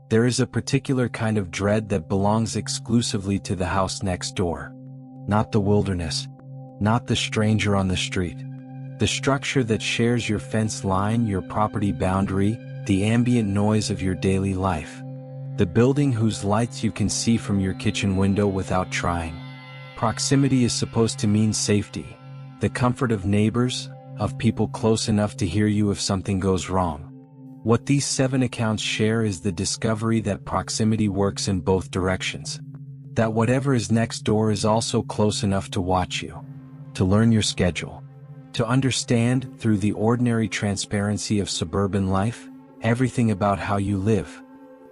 There is a particular kind of dread that belongs exclusively to the house next door. Not the wilderness. Not the stranger on the street. The structure that shares your fence line, your property boundary, the ambient noise of your daily life. The building whose lights you can see from your kitchen window without trying. Proximity is supposed to mean safety, the comfort of neighbors, of people close enough to hear you if something goes wrong. What these 7 accounts share is the discovery that proximity works in both directions. That whatever is next door is also close enough to watch you, to learn your schedule, to understand, through the ordinary transparency of suburban life, everything about how you live.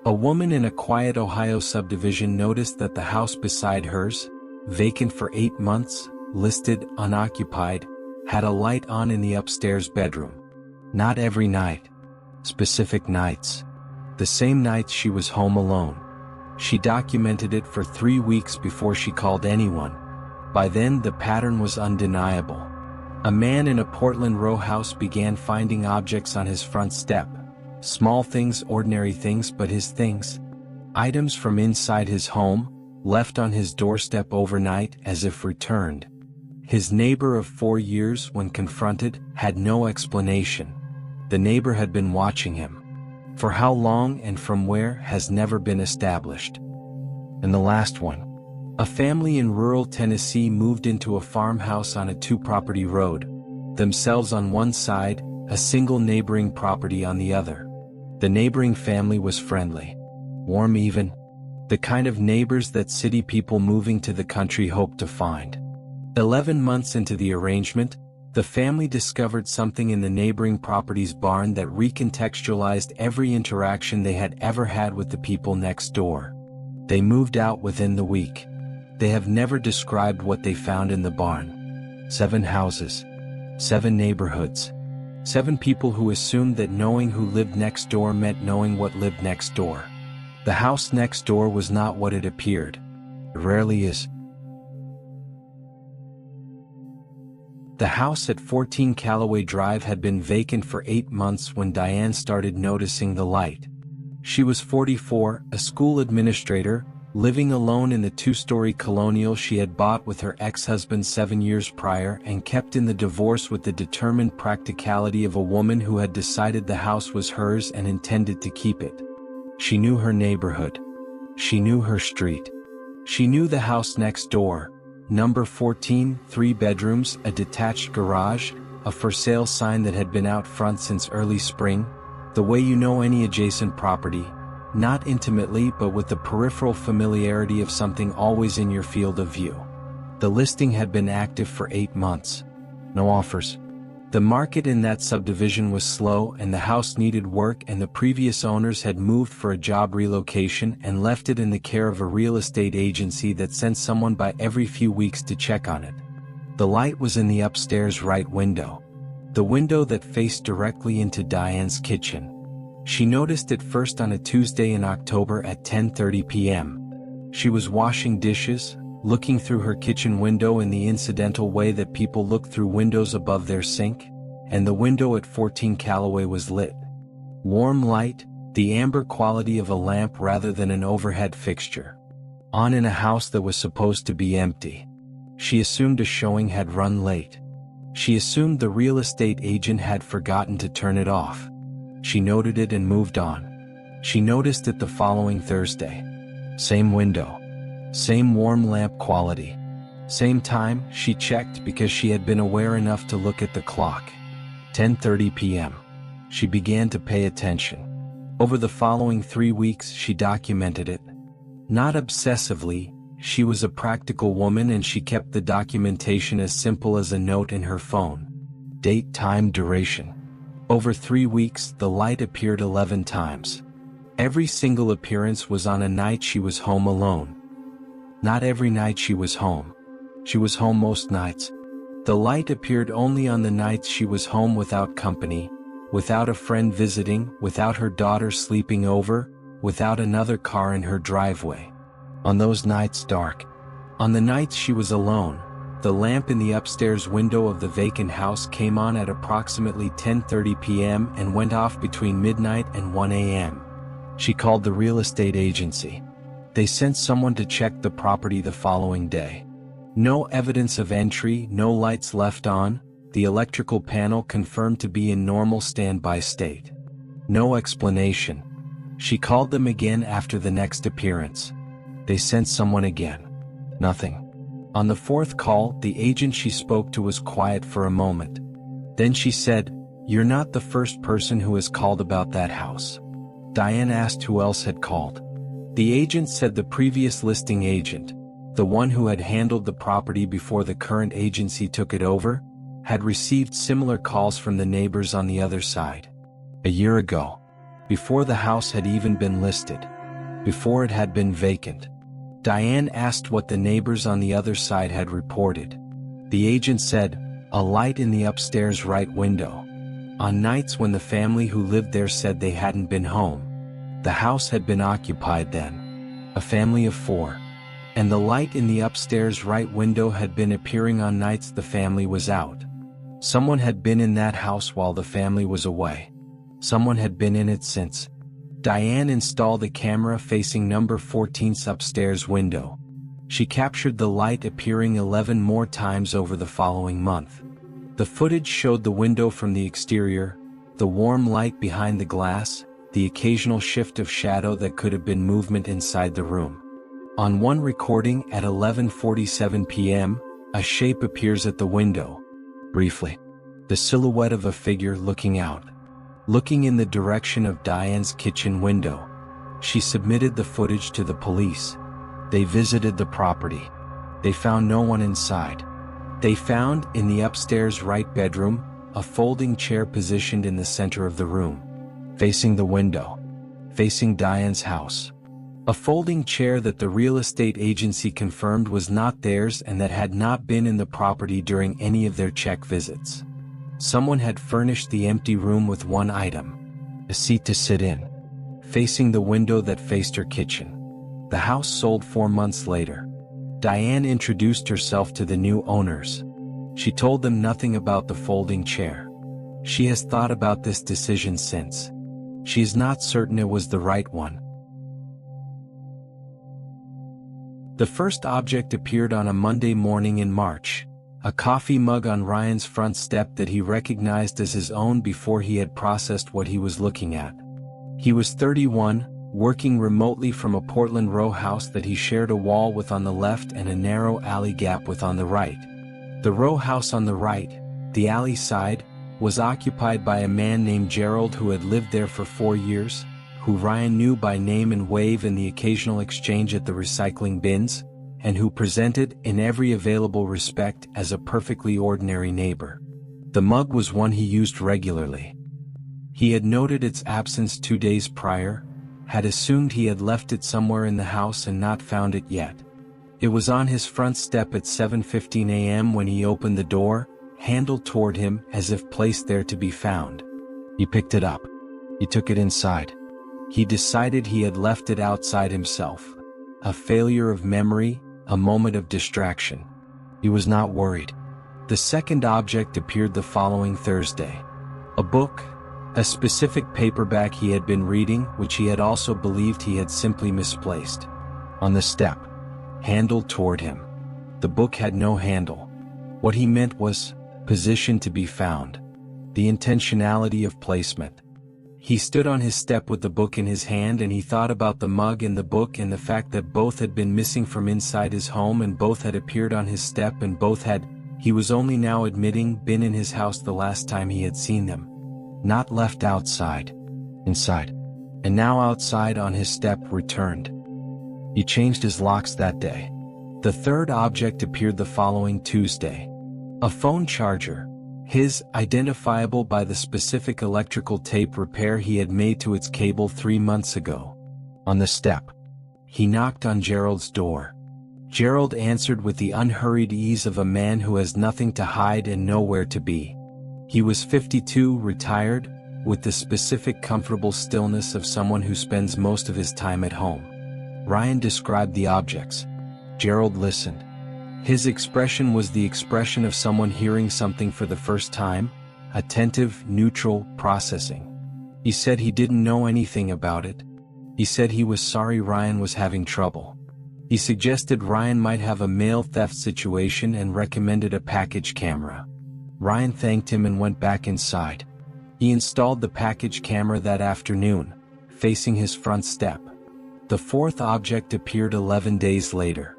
A woman in a quiet Ohio subdivision noticed that the house beside hers, vacant for 8 months, listed unoccupied, had a light on in the upstairs bedroom. Not every night. Specific nights. The same nights she was home alone. She documented it for 3 weeks before she called anyone. By then the pattern was undeniable. A man in a Portland row house began finding objects on his front step. Small things, ordinary things, but his things. Items from inside his home, left on his doorstep overnight as if returned. His neighbor of 4 years, when confronted, had no explanation. The neighbor had been watching him. For how long and from where has never been established. And the last one. A family in rural Tennessee moved into a farmhouse on a 2-property road. Themselves on one side, a single neighboring property on the other. The neighboring family was friendly. Warm even. The kind of neighbors that city people moving to the country hope to find. 11 months into the arrangement, the family discovered something in the neighboring property's barn that recontextualized every interaction they had ever had with the people next door. They moved out within the week. They have never described what they found in the barn. 7 houses. 7 neighborhoods. 7 people who assumed that knowing who lived next door meant knowing what lived next door. The house next door was not what it appeared. It rarely is. The house at 14 Callaway Drive had been vacant for 8 months when Diane started noticing the light. She was 44, a school administrator, living alone in the 2-story colonial she had bought with her ex-husband 7 years prior and kept in the divorce with the determined practicality of a woman who had decided the house was hers and intended to keep it. She knew her neighborhood. She knew her street. She knew the house next door. Number 14, 3 bedrooms, a detached garage, a for sale sign that had been out front since early spring, the way you know any adjacent property, not intimately but with the peripheral familiarity of something always in your field of view. The listing had been active for 8 months. No offers. The market in that subdivision was slow and the house needed work, and the previous owners had moved for a job relocation and left it in the care of a real estate agency that sent someone by every few weeks to check on it. The light was in the upstairs right window. The window that faced directly into Diane's kitchen. She noticed it first on a Tuesday in October at 10:30 p.m. She was washing dishes, looking through her kitchen window in the incidental way that people look through windows above their sink, and the window at 14 Callaway was lit. Warm light, the amber quality of a lamp rather than an overhead fixture. On in a house that was supposed to be empty. She assumed a showing had run late. She assumed the real estate agent had forgotten to turn it off. She noted it and moved on. She noticed it the following Thursday. Same window. Same warm lamp quality. Same time. She checked because she had been aware enough to look at the clock. 10:30 p.m. She began to pay attention. Over the following 3 weeks she documented it. Not obsessively, she was a practical woman and she kept the documentation as simple as a note in her phone. Date, time, duration. Over 3 weeks the light appeared 11 times. Every single appearance was on a night she was home alone. Not every night she was home. She was home most nights. The light appeared only on the nights she was home without company, without a friend visiting, without her daughter sleeping over, without another car in her driveway. On those nights dark. On the nights she was alone, the lamp in the upstairs window of the vacant house came on at approximately 10:30 p.m. and went off between midnight and 1 a.m. She called the real estate agency. They sent someone to check the property the following day. No evidence of entry, no lights left on, the electrical panel confirmed to be in normal standby state. No explanation. She called them again after the next appearance. They sent someone again. Nothing. On the fourth call, the agent she spoke to was quiet for a moment. Then she said, "You're not the first person who has called about that house." Diane asked who else had called. The agent said the previous listing agent, the one who had handled the property before the current agency took it over, had received similar calls from the neighbors on the other side. A year ago. Before the house had even been listed. Before it had been vacant. Diane asked what the neighbors on the other side had reported. The agent said, "A light in the upstairs right window." On nights when the family who lived there said they hadn't been home. The house had been occupied then. A family of 4. And the light in the upstairs right window had been appearing on nights the family was out. Someone had been in that house while the family was away. Someone had been in it since. Diane installed a camera facing number 14's upstairs window. She captured the light appearing 11 more times over the following month. The footage showed the window from the exterior, the warm light behind the glass, the occasional shift of shadow that could have been movement inside the room. On one recording at 11:47 p.m., a shape appears at the window. Briefly. The silhouette of a figure looking out. Looking in the direction of Diane's kitchen window. She submitted the footage to the police. They visited the property. They found no one inside. They found, in the upstairs right bedroom, a folding chair positioned in the center of the room. Facing the window. Facing Diane's house. A folding chair that the real estate agency confirmed was not theirs and that had not been in the property during any of their check visits. Someone had furnished the empty room with one item. A seat to sit in. Facing the window that faced her kitchen. The house sold 4 months later. Diane introduced herself to the new owners. She told them nothing about the folding chair. She has thought about this decision since. She is not certain it was the right one. The first object appeared on a Monday morning in March. A coffee mug on Ryan's front step that he recognized as his own before he had processed what he was looking at. He was 31, working remotely from a Portland row house that he shared a wall with on the left and a narrow alley gap with on the right. The row house on the right, the alley side, was occupied by a man named Gerald who had lived there for 4 years, who Ryan knew by name and wave in the occasional exchange at the recycling bins, and who presented, in every available respect, as a perfectly ordinary neighbor. The mug was one he used regularly. He had noted its absence 2 days prior, had assumed he had left it somewhere in the house and not found it yet. It was on his front step at 7:15 a.m. when he opened the door, handle toward him as if placed there to be found. He picked it up. He took it inside. He decided he had left it outside himself. A failure of memory, a moment of distraction. He was not worried. The second object appeared the following Thursday. A book, a specific paperback he had been reading, which he had also believed he had simply misplaced. On the step. Handle toward him. The book had no handle. What he meant was, position to be found. The intentionality of placement. He stood on his step with the book in his hand and he thought about the mug and the book and the fact that both had been missing from inside his home and both had appeared on his step and both had, he was only now admitting, been in his house the last time he had seen them. Not left outside. Inside. And now outside on his step returned. He changed his locks that day. The third object appeared the following Tuesday. A phone charger. His, identifiable by the specific electrical tape repair he had made to its cable 3 months ago. On the step. He knocked on Gerald's door. Gerald answered with the unhurried ease of a man who has nothing to hide and nowhere to be. He was 52, retired, with the specific comfortable stillness of someone who spends most of his time at home. Ryan described the objects. Gerald listened. His expression was the expression of someone hearing something for the first time, attentive, neutral, processing. He said he didn't know anything about it. He said he was sorry Ryan was having trouble. He suggested Ryan might have a mail theft situation and recommended a package camera. Ryan thanked him and went back inside. He installed the package camera that afternoon, facing his front step. The fourth object appeared 11 days later.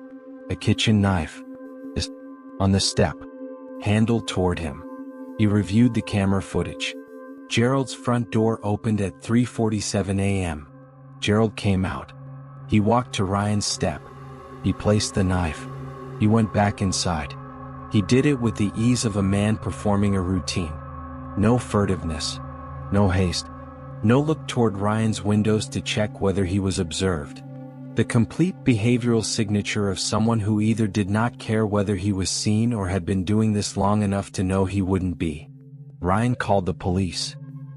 A kitchen knife. On the step. Handled toward him. He reviewed the camera footage. Gerald's front door opened at 3:47 a.m. Gerald came out. He walked to Ryan's step. He placed the knife. He went back inside. He did it with the ease of a man performing a routine. No furtiveness. No haste. No look toward Ryan's windows to check whether he was observed. The complete behavioral signature of someone who either did not care whether he was seen or had been doing this long enough to know he wouldn't be. Ryan called the police.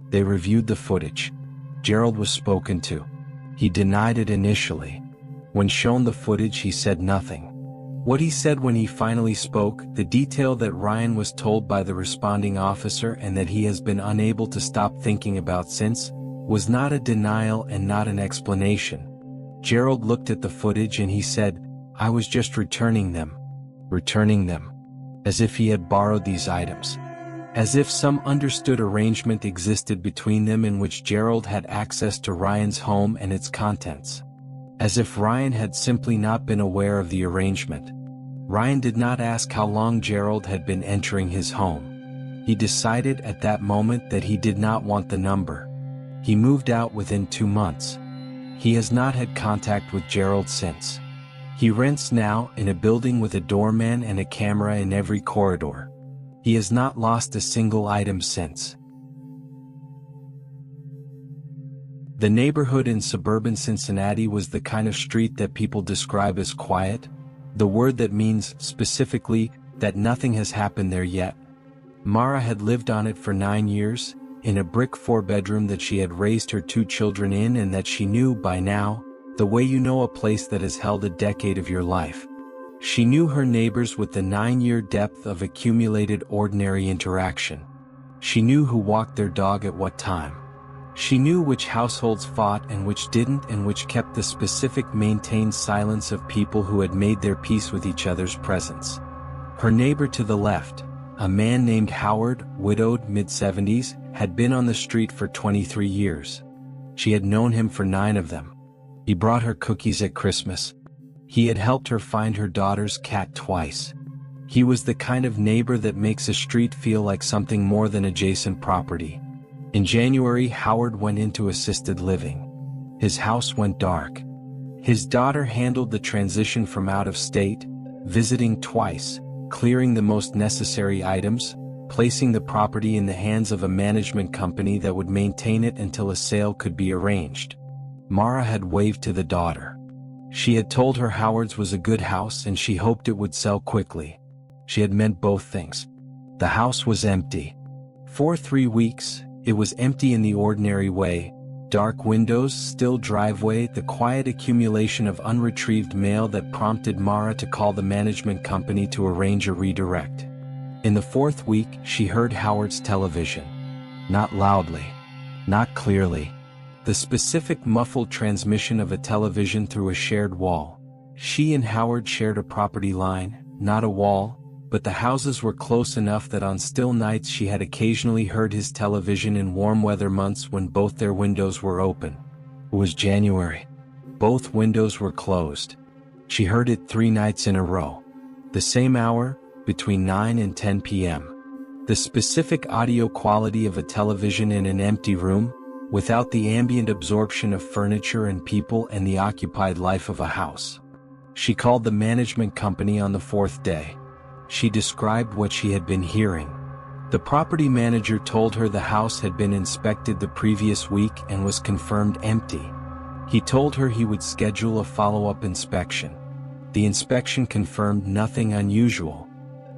They reviewed the footage. Gerald was spoken to. He denied it initially. When shown the footage, he said nothing. What he said when he finally spoke, the detail that Ryan was told by the responding officer and that he has been unable to stop thinking about since, was not a denial and not an explanation. Gerald looked at the footage and he said, "I was just returning them." Returning them. As if he had borrowed these items. As if some understood arrangement existed between them in which Gerald had access to Ryan's home and its contents. As if Ryan had simply not been aware of the arrangement. Ryan did not ask how long Gerald had been entering his home. He decided at that moment that he did not want the number. He moved out within 2 months. He has not had contact with Gerald since. He rents now in a building with a doorman and a camera in every corridor. He has not lost a single item since. The neighborhood in suburban Cincinnati was the kind of street that people describe as quiet, the word that means, specifically, that nothing has happened there yet. Mara had lived on it for 9 years, in a brick 4-bedroom that she had raised her 2 children in and that she knew by now, the way you know a place that has held a decade of your life. She knew her neighbors with the 9-year depth of accumulated ordinary interaction. She knew who walked their dog at what time. She knew which households fought and which didn't, and which kept the specific maintained silence of people who had made their peace with each other's presence. Her neighbor to the left, a man named Howard, widowed, mid-70s, had been on the street for 23 years. She had known him for 9 of them. He brought her cookies at Christmas. He had helped her find her daughter's cat twice. He was the kind of neighbor that makes a street feel like something more than adjacent property. In January, Howard went into assisted living. His house went dark. His daughter handled the transition from out of state, visiting twice, clearing the most necessary items, placing the property in the hands of a management company that would maintain it until a sale could be arranged. Mara had waved to the daughter. She had told her Howard's was a good house and she hoped it would sell quickly. She had meant both things. The house was empty. For 3 weeks, it was empty in the ordinary way. Dark windows, still driveway, the quiet accumulation of unretrieved mail that prompted Mara to call the management company to arrange a redirect. In the 4th week, she heard Howard's television. Not loudly. Not clearly. The specific muffled transmission of a television through a shared wall. She and Howard shared a property line, not a wall, but the houses were close enough that on still nights she had occasionally heard his television in warm weather months when both their windows were open. It was January. Both windows were closed. She heard it 3 nights in a row. The same hour, between 9 and 10 p.m. The specific audio quality of a television in an empty room, without the ambient absorption of furniture and people and the occupied life of a house. She called the management company on the 4th day. She described what she had been hearing. The property manager told her the house had been inspected the previous week and was confirmed empty. He told her he would schedule a follow-up inspection. The inspection confirmed nothing unusual.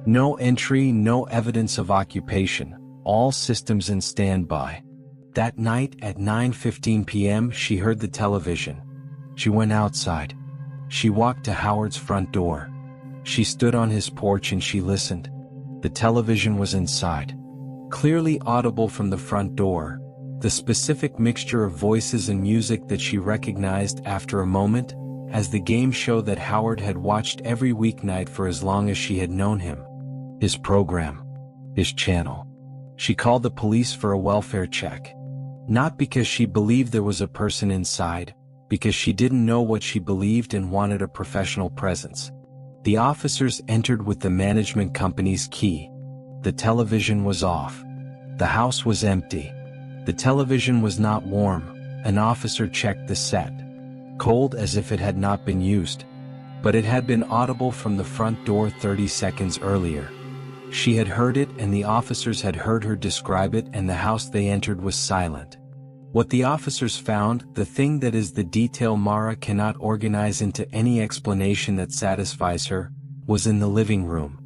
No entry, no evidence of occupation, all systems in standby. That night at 9:15 p.m. she heard the television. She went outside. She walked to Howard's front door. She stood on his porch and she listened. The television was inside. Clearly audible from the front door. The specific mixture of voices and music that she recognized after a moment, as the game show that Howard had watched every weeknight for as long as she had known him. His program. His channel. She called the police for a welfare check. Not because she believed there was a person inside, because she didn't know what she believed and wanted a professional presence. The officers entered with the management company's key. The television was off. The house was empty. The television was not warm. An officer checked the set. Cold as if it had not been used. But it had been audible from the front door 30 seconds earlier. She had heard it, and the officers had heard her describe it, and the house they entered was silent. What the officers found, the thing that is the detail Mara cannot organize into any explanation that satisfies her, was in the living room.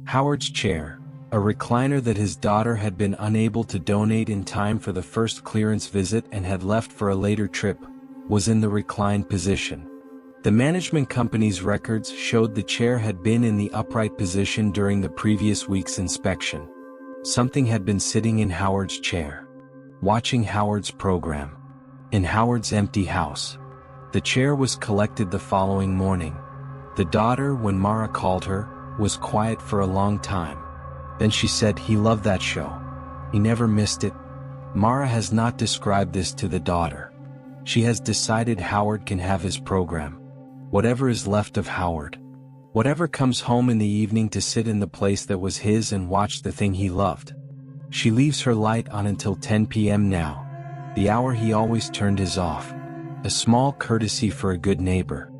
Howard's chair, a recliner that his daughter had been unable to donate in time for the first clearance visit and had left for a later trip, was in the reclined position. The management company's records showed the chair had been in the upright position during the previous week's inspection. Something had been sitting in Howard's chair, watching Howard's program. In Howard's empty house. The chair was collected the following morning. The daughter, when Mara called her, was quiet for a long time. Then she said he loved that show. He never missed it. Mara has not described this to the daughter. She has decided Howard can have his program. Whatever is left of Howard. Whatever comes home in the evening to sit in the place that was his and watch the thing he loved. She leaves her light on until 10 p.m. now. The hour he always turned his off. A small courtesy for a good neighbor.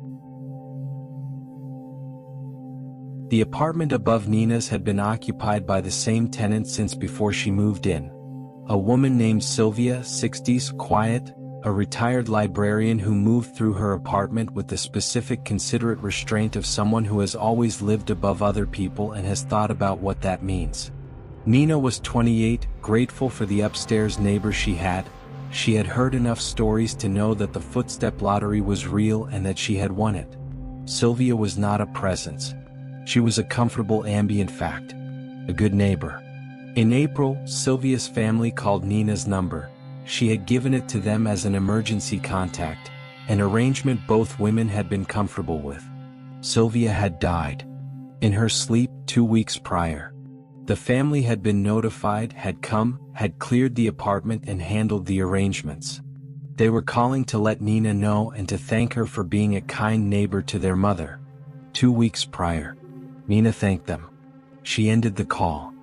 The apartment above Nina's had been occupied by the same tenant since before she moved in. A woman named Sylvia, 60s, quiet, a retired librarian who moved through her apartment with the specific considerate restraint of someone who has always lived above other people and has thought about what that means. Nina was 28, grateful for the upstairs neighbor she had. She had heard enough stories to know that the footstep lottery was real and that she had won it. Sylvia was not a presence. She was a comfortable ambient fact. A good neighbor. In April, Sylvia's family called Nina's number. She had given it to them as an emergency contact, an arrangement both women had been comfortable with. Sylvia had died. In her sleep 2 weeks prior. The family had been notified, had come, had cleared the apartment and handled the arrangements. They were calling to let Nina know and to thank her for being a kind neighbor to their mother. 2 weeks prior. Nina thanked them. She ended the call.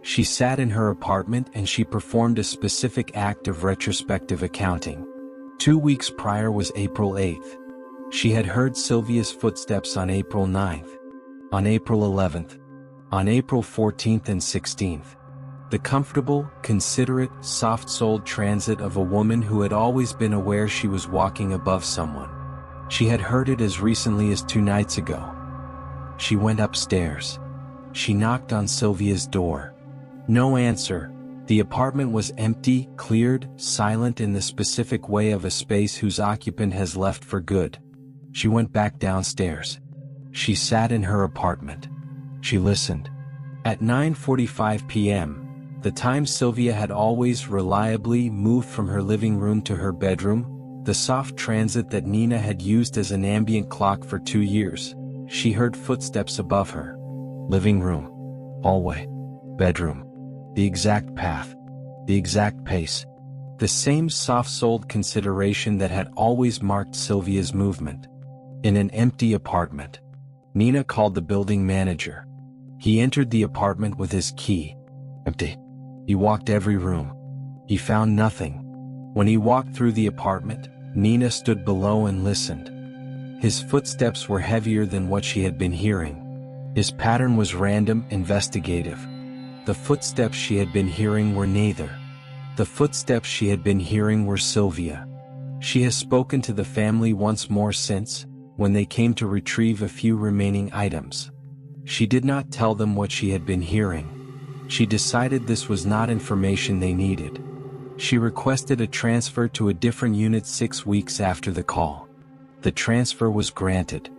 She sat in her apartment and she performed a specific act of retrospective accounting. 2 weeks prior was April 8th. She had heard Sylvia's footsteps on April 9th. On April 11th. On April 14th and 16th. The comfortable, considerate, soft-souled transit of a woman who had always been aware she was walking above someone. She had heard it as recently as 2 nights ago. She went upstairs. She knocked on Sylvia's door. No answer. The apartment was empty, cleared, silent in the specific way of a space whose occupant has left for good. She went back downstairs. She sat in her apartment. She listened. At 9:45 p.m., the time Sylvia had always reliably moved from her living room to her bedroom, the soft transit that Nina had used as an ambient clock for 2 years, she heard footsteps above her. Living room. Hallway. Bedroom. The exact path. The exact pace. The same soft-souled consideration that had always marked Sylvia's movement. In an empty apartment. Nina called the building manager. He entered the apartment with his key. Empty. He walked every room. He found nothing. When he walked through the apartment, Nina stood below and listened. His footsteps were heavier than what she had been hearing. His pattern was random, investigative. The footsteps she had been hearing were neither. The footsteps she had been hearing were Sylvia. She has spoken to the family once more since, when they came to retrieve a few remaining items. She did not tell them what she had been hearing. She decided this was not information they needed. She requested a transfer to a different unit 6 weeks after the call. The transfer was granted.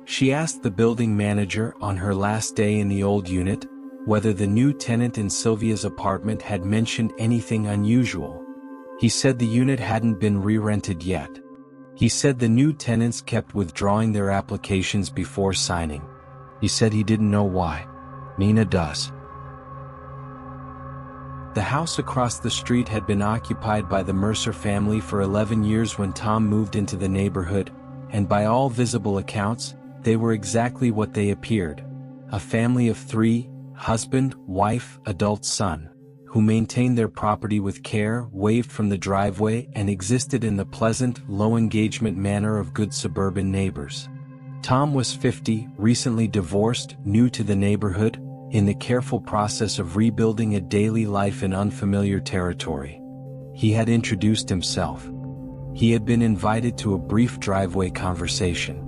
She asked the building manager on her last day in the old unit whether the new tenant in Sylvia's apartment had mentioned anything unusual. He said the unit hadn't been re-rented yet. He said the new tenants kept withdrawing their applications before signing. He said he didn't know why. Mina does. The house across the street had been occupied by the Mercer family for 11 years when Tom moved into the neighborhood, and by all visible accounts, they were exactly what they appeared. A family of 3, husband, wife, adult son, who maintained their property with care, waved from the driveway, and existed in the pleasant, low-engagement manner of good suburban neighbors. Tom was 50, recently divorced, new to the neighborhood, in the careful process of rebuilding a daily life in unfamiliar territory. He had introduced himself. He had been invited to a brief driveway conversation.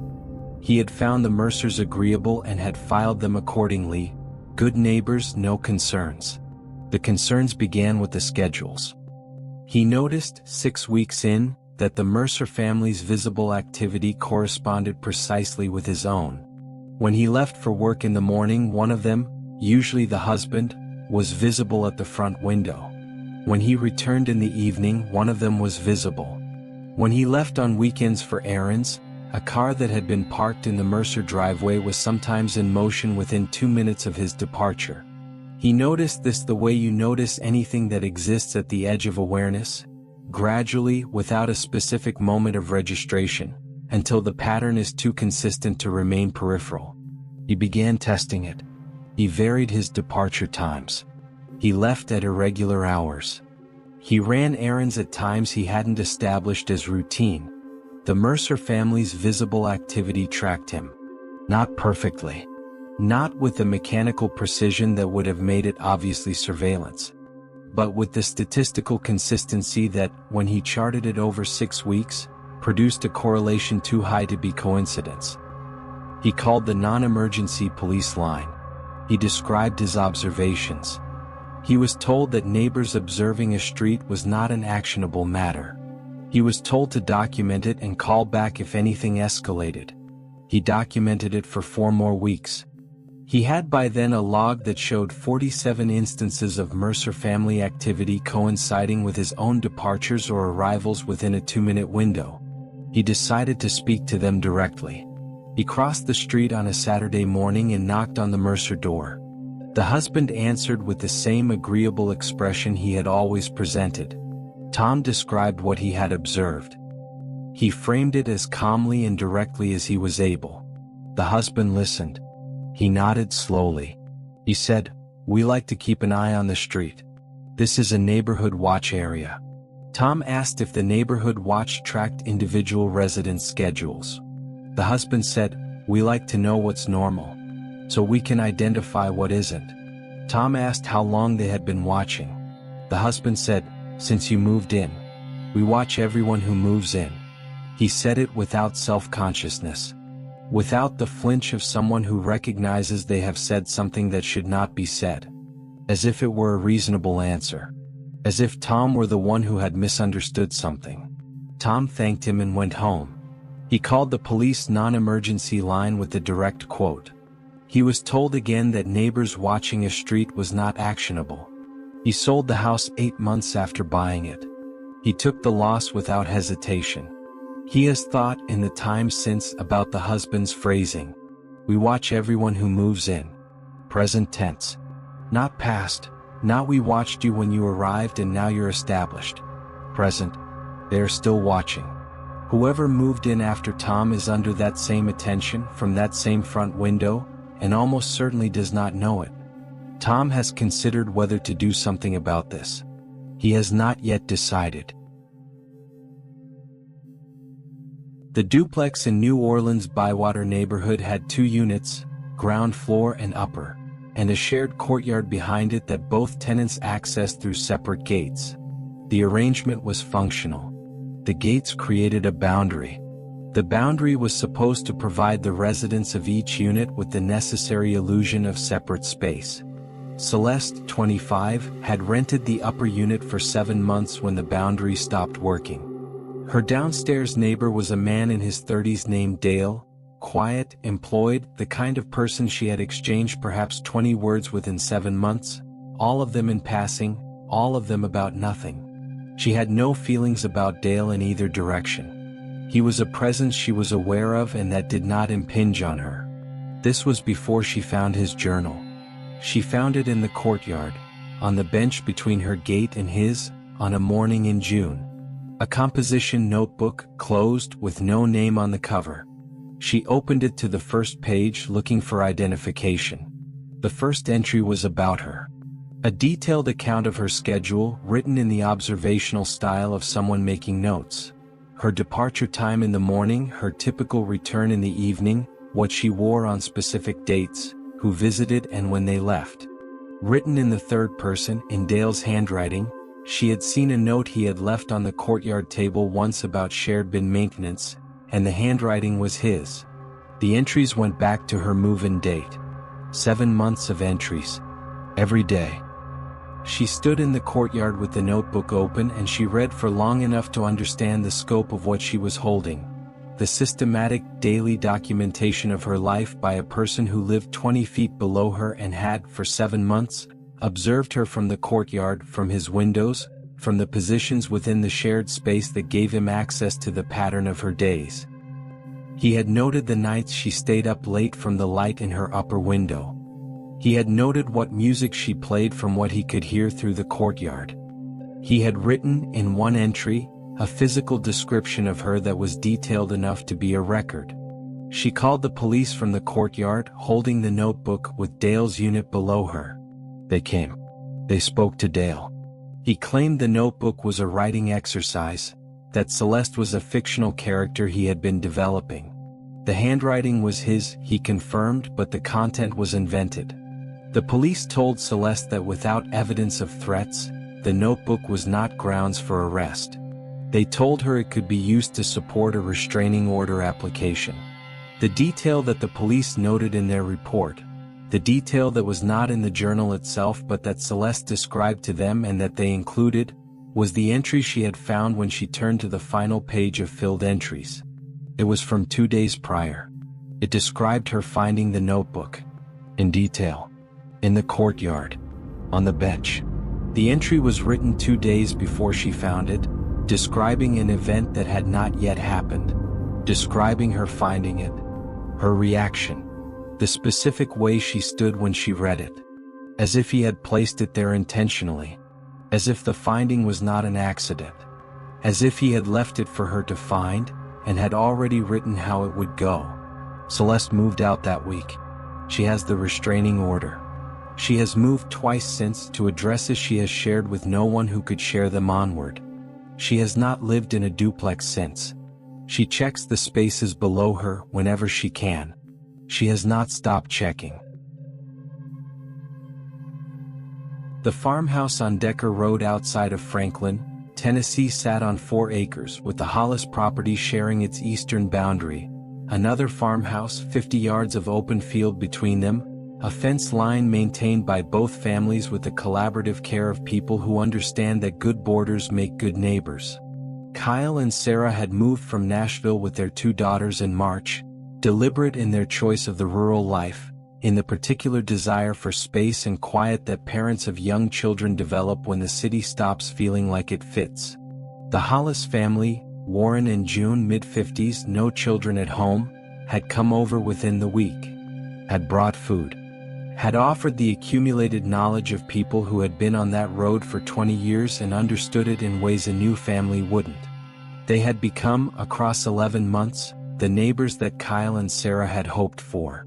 He had found the Mercers agreeable and had filed them accordingly. Good neighbors, no concerns. The concerns began with the schedules. He noticed, 6 weeks in, that the Mercer family's visible activity corresponded precisely with his own. When he left for work in the morning, one of them, usually the husband, was visible at the front window. When he returned in the evening, one of them was visible. When he left on weekends for errands, a car that had been parked in the Mercer driveway was sometimes in motion within 2 minutes of his departure. He noticed this the way you notice anything that exists at the edge of awareness, gradually, without a specific moment of registration, until the pattern is too consistent to remain peripheral. He began testing it. He varied his departure times. He left at irregular hours. He ran errands at times he hadn't established as routine. The Mercer family's visible activity tracked him. Not perfectly. Not with the mechanical precision that would have made it obviously surveillance. But with the statistical consistency that, when he charted it over 6 weeks, produced a correlation too high to be coincidence. He called the non-emergency police line. He described his observations. He was told that neighbors observing a street was not an actionable matter. He was told to document it and call back if anything escalated. He documented it for 4 more weeks. He had by then a log that showed 47 instances of Mercer family activity coinciding with his own departures or arrivals within a 2-minute window. He decided to speak to them directly. He crossed the street on a Saturday morning and knocked on the Mercer door. The husband answered with the same agreeable expression he had always presented. Tom described what he had observed. He framed it as calmly and directly as he was able. The husband listened. He nodded slowly. He said, "We like to keep an eye on the street. This is a neighborhood watch area." Tom asked if the neighborhood watch tracked individual residents' schedules. The husband said, "We like to know what's normal, so we can identify what isn't." Tom asked how long they had been watching. The husband said, "Since you moved in. We watch everyone who moves in." He said it without self-consciousness. Without the flinch of someone who recognizes they have said something that should not be said. As if it were a reasonable answer. As if Tom were the one who had misunderstood something. Tom thanked him and went home. He called the police non-emergency line with the direct quote. He was told again that neighbors watching a street was not actionable. He sold the house 8 months after buying it. He took the loss without hesitation. He has thought in the time since about the husband's phrasing. We watch everyone who moves in. Present tense. Not past, not we watched you when you arrived and now you're established. Present. They are still watching. Whoever moved in after Tom is under that same attention from that same front window, and almost certainly does not know it. Tom has considered whether to do something about this. He has not yet decided. The duplex in New Orleans' Bywater neighborhood had 2 units, ground floor and upper, and a shared courtyard behind it that both tenants accessed through separate gates. The arrangement was functional. The gates created a boundary. The boundary was supposed to provide the residents of each unit with the necessary illusion of separate space. Celeste, 25, had rented the upper unit for 7 months when the boundary stopped working. Her downstairs neighbor was a man in his 30s named Dale, quiet, employed, the kind of person she had exchanged perhaps 20 words with in 7 months, all of them in passing, all of them about nothing. She had no feelings about Dale in either direction. He was a presence she was aware of and that did not impinge on her. This was before she found his journal. She found it in the courtyard, on the bench between her gate and his, on a morning in June. A composition notebook, closed, with no name on the cover. She opened it to the first page looking for identification. The first entry was about her. A detailed account of her schedule, written in the observational style of someone making notes. Her departure time in the morning, her typical return in the evening, what she wore on specific dates, who visited and when they left. Written in the third person, in Dale's handwriting, she had seen a note he had left on the courtyard table once about shared bin maintenance, and the handwriting was his. The entries went back to her move-in date. 7 months of entries. Every day. She stood in the courtyard with the notebook open and she read for long enough to understand the scope of what she was holding. The systematic, daily documentation of her life by a person who lived 20 feet below her and had, for 7 months, observed her from the courtyard, from his windows, from the positions within the shared space that gave him access to the pattern of her days. He had noted the nights she stayed up late from the light in her upper window. He had noted what music she played from what he could hear through the courtyard. He had written, in one entry, a physical description of her that was detailed enough to be a record. She called the police from the courtyard, holding the notebook with Dale's unit below her. They came. They spoke to Dale. He claimed the notebook was a writing exercise, that Celeste was a fictional character he had been developing. The handwriting was his, he confirmed, but the content was invented. The police told Celeste that without evidence of threats, the notebook was not grounds for arrest. They told her it could be used to support a restraining order application. The detail that the police noted in their report, the detail that was not in the journal itself but that Celeste described to them and that they included, was the entry she had found when she turned to the final page of filled entries. It was from 2 days prior. It described her finding the notebook. In detail. In the courtyard. On the bench. The entry was written 2 days before she found it, describing an event that had not yet happened. Describing her finding it. Her reaction. The specific way she stood when she read it. As if he had placed it there intentionally. As if the finding was not an accident. As if he had left it for her to find, and had already written how it would go. Celeste moved out that week. She has the restraining order. She has moved twice since to addresses she has shared with no one who could share them onward. She has not lived in a duplex since. She checks the spaces below her whenever she can. She has not stopped checking. The farmhouse on Decker Road outside of Franklin, Tennessee sat on 4 acres, with the Hollis property sharing its eastern boundary. Another farmhouse, 50 yards of open field between them, a fence line maintained by both families with the collaborative care of people who understand that good borders make good neighbors. Kyle and Sarah had moved from Nashville with their 2 daughters in March, deliberate in their choice of the rural life, in the particular desire for space and quiet that parents of young children develop when the city stops feeling like it fits. The Hollis family, Warren and June, mid-50s, no children at home, had come over within the week. Had brought food. Had offered the accumulated knowledge of people who had been on that road for 20 years and understood it in ways a new family wouldn't. They had become, across 11 months, the neighbors that Kyle and Sarah had hoped for.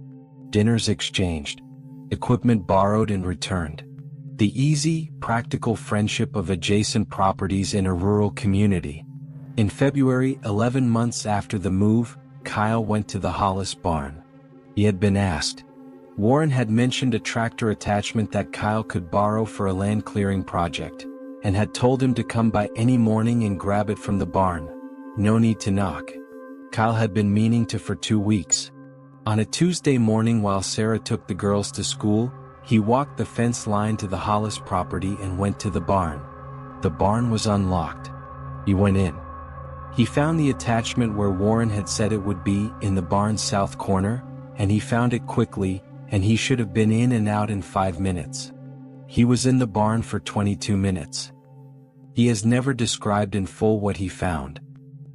Dinners exchanged. Equipment borrowed and returned. The easy, practical friendship of adjacent properties in a rural community. In February, 11 months after the move, Kyle went to the Hollis barn. He had been asked. Warren had mentioned a tractor attachment that Kyle could borrow for a land clearing project, and had told him to come by any morning and grab it from the barn. No need to knock. Kyle had been meaning to for 2 weeks. On a Tuesday morning while Sarah took the girls to school, he walked the fence line to the Hollis property and went to the barn. The barn was unlocked. He went in. He found the attachment where Warren had said it would be, in the barn's south corner, and he found it quickly, and he should have been in and out in 5 minutes. He was in the barn for 22 minutes. He has never described in full what he found.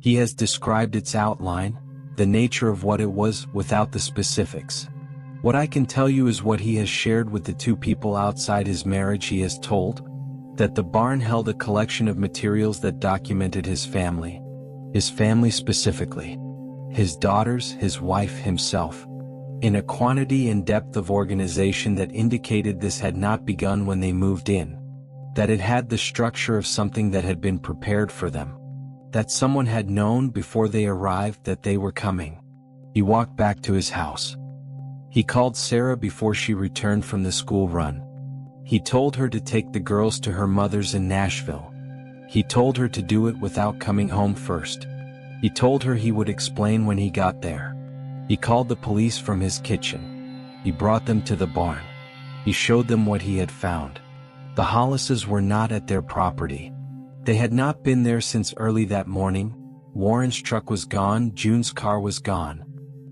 He has described its outline, the nature of what it was, without the specifics. What I can tell you is what he has shared with the two people outside his marriage. He has told that the barn held a collection of materials that documented his family specifically, his daughters, his wife, himself, in a quantity and depth of organization that indicated this had not begun when they moved in, that it had the structure of something that had been prepared for them, that someone had known before they arrived that they were coming. He walked back to his house. He called Sarah before she returned from the school run. He told her to take the girls to her mother's in Nashville. He told her to do it without coming home first. He told her he would explain when he got there. He called the police from his kitchen. He brought them to the barn. He showed them what he had found. The Hollises were not at their property. They had not been there since early that morning. Warren's truck was gone, June's car was gone.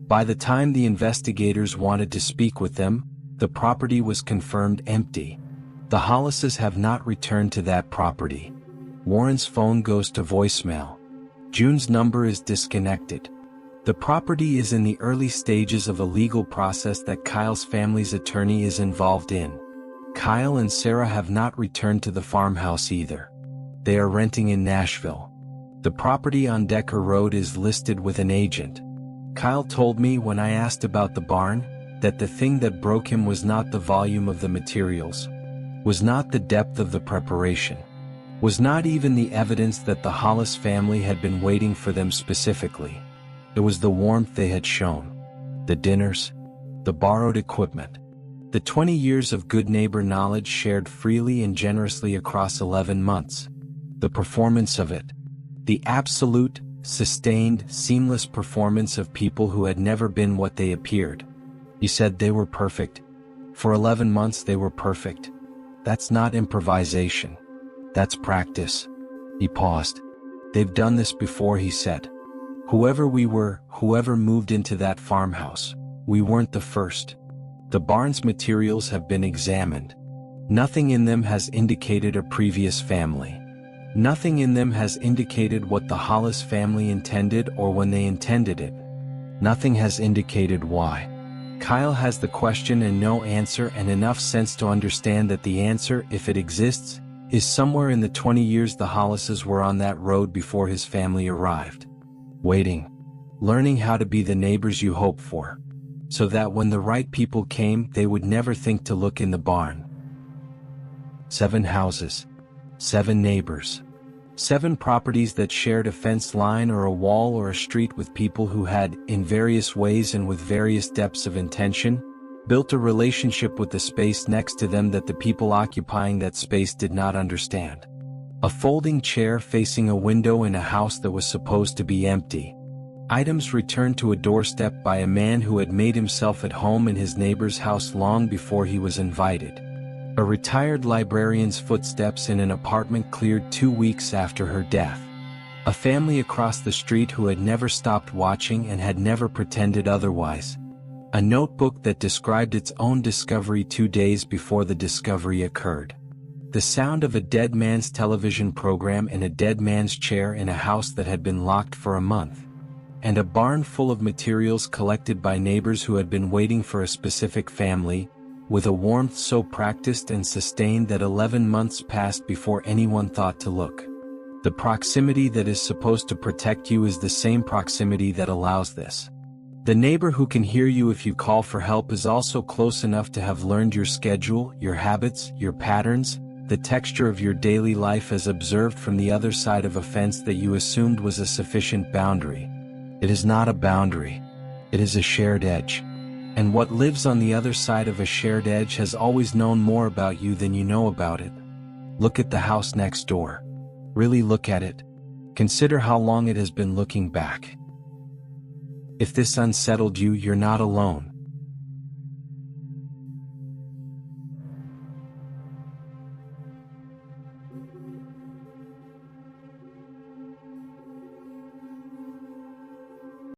By the time the investigators wanted to speak with them, the property was confirmed empty. The Hollises have not returned to that property. Warren's phone goes to voicemail. June's number is disconnected. The property is in the early stages of a legal process that Kyle's family's attorney is involved in. Kyle and Sarah have not returned to the farmhouse either. They are renting in Nashville. The property on Decker Road is listed with an agent. Kyle told me when I asked about the barn, that the thing that broke him was not the volume of the materials, was not the depth of the preparation, was not even the evidence that the Hollis family had been waiting for them specifically. It was the warmth they had shown, the dinners, the borrowed equipment, the 20 years of good neighbor knowledge shared freely and generously across 11 months, the performance of it, the absolute, sustained, seamless performance of people who had never been what they appeared. He said they were perfect. For 11 months they were perfect. That's not improvisation. That's practice. He paused. They've done this before, he said. Whoever we were, whoever moved into that farmhouse, we weren't the first. The barn's materials have been examined. Nothing in them has indicated a previous family. Nothing in them has indicated what the Hollis family intended or when they intended it. Nothing has indicated why. Kyle has the question and no answer, and enough sense to understand that the answer, if it exists, is somewhere in the 20 years the Hollises were on that road before his family arrived. Waiting. Learning how to be the neighbors you hope for, so that when the right people came, they would never think to look in the barn. 7 houses. 7 neighbors. 7 properties that shared a fence line or a wall or a street with people who had, in various ways and with various depths of intention, built a relationship with the space next to them that the people occupying that space did not understand. A folding chair facing a window in a house that was supposed to be empty. Items returned to a doorstep by a man who had made himself at home in his neighbor's house long before he was invited. A retired librarian's footsteps in an apartment cleared 2 weeks after her death. A family across the street who had never stopped watching and had never pretended otherwise. A notebook that described its own discovery 2 days before the discovery occurred. The sound of a dead man's television program in a dead man's chair in a house that had been locked for a month. And a barn full of materials collected by neighbors who had been waiting for a specific family, with a warmth so practiced and sustained that 11 months passed before anyone thought to look. The proximity that is supposed to protect you is the same proximity that allows this. The neighbor who can hear you if you call for help is also close enough to have learned your schedule, your habits, your patterns, the texture of your daily life as observed from the other side of a fence that you assumed was a sufficient boundary. It is not a boundary. It is a shared edge. And what lives on the other side of a shared edge has always known more about you than you know about it. Look at the house next door. Really look at it. Consider how long it has been looking back. If this unsettled you, you're not alone.